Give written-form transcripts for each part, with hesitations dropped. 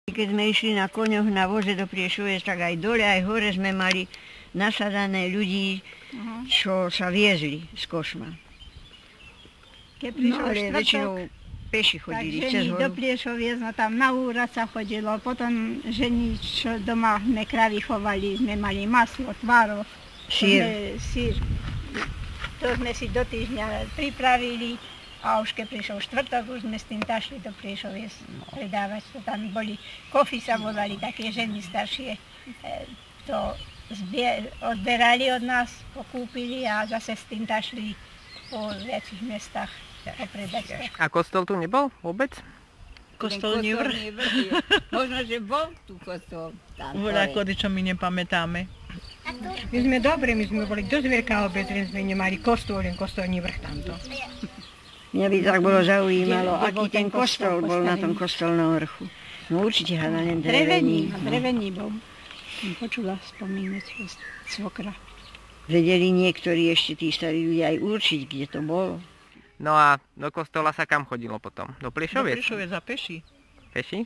Keď sme išli na koňoch na voze do Priešoviec, tak aj dole, aj hore sme mali nasadané ľudí, čo sa viezli z Košma. Keď prišiel ale štvrtok, väčšinou peši chodili tak cez žení horu. do Priešoviec, no tam na úrad sa chodilo, potom žení, čo doma sme kravy chovali, sme mali maslo, tváro, sír. To sme si do týždňa pripravili a už keď prišiel štvrtok, už sme s tým tašli do Priešoviec predávať. To tam boli, kofy sa volali, také ženy staršie, to odberali od nás, pokúpili a zase s tým tašli po väčších mestách. A kostol tu nebol vôbec? Kostolný vrch. Možno, že bol tu kostol. Voľakody, čo my nepamätáme. My sme dobrí, my sme boli dosť veľká obec, len sme nemali kostol, len kostolný vrch tamto. Mňa by tak bolo zaujímalo, aký ten kostol bol na tom kostolnom vrchu. No určite hádam drevený. Drevený bol. Počula spomínať svokra. Vedeli niektorí ešte tí starí ľudia aj určiť, kde to bolo. No a do kostola sa kam chodilo potom? Do Pliešoviec? Do Pliešoviec a peši. Peši?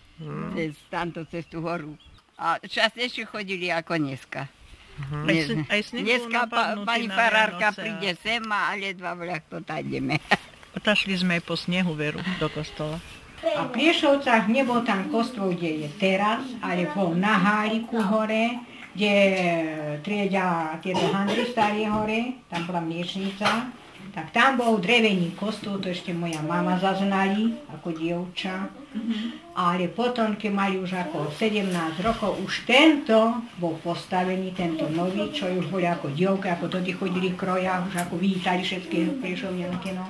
Tamto cez tú horu. A častejšie chodili ako dneska. Aj sneh bol Dneska napadnutý pani na farárka Vianoce. príde sem a ledva voľak to ideme. Otašli sme aj po snehu veru do kostola. A v Priešovcách nebol tam kostol, kde je teraz, ale bol na Háliku hore, kde triedia tieto handry staré hore, tam bola mliečnica. Tak tam bol drevený kostol, to ešte moja mama zaznali, ako dievča. Ale potom, keď mali už ako 17 rokov, už tento bol postavený, tento nový, čo už boli ako dievka, ako dodi chodili v krojách, už ako vítali všetky Priešovňanky, no.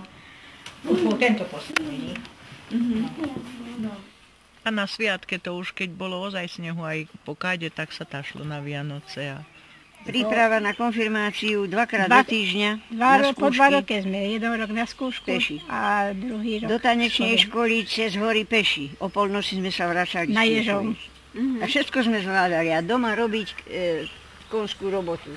Už bol tento postavený. A na sviatke to už, keď bolo ozaj snehu aj po káde, tak sa tašlo na Vianoce. Príprava na konfirmáciu dvakrát do týždňa na Po 2 skúšky. roky sme, jeden rok na skúšku Peši. a druhý rok Do tanečnej škole. školy cez hory peši. O polnoci sme sa vracali. Na z Ježov. Priešoviec. A všetko sme zvládali. A doma robiť konskú robotu.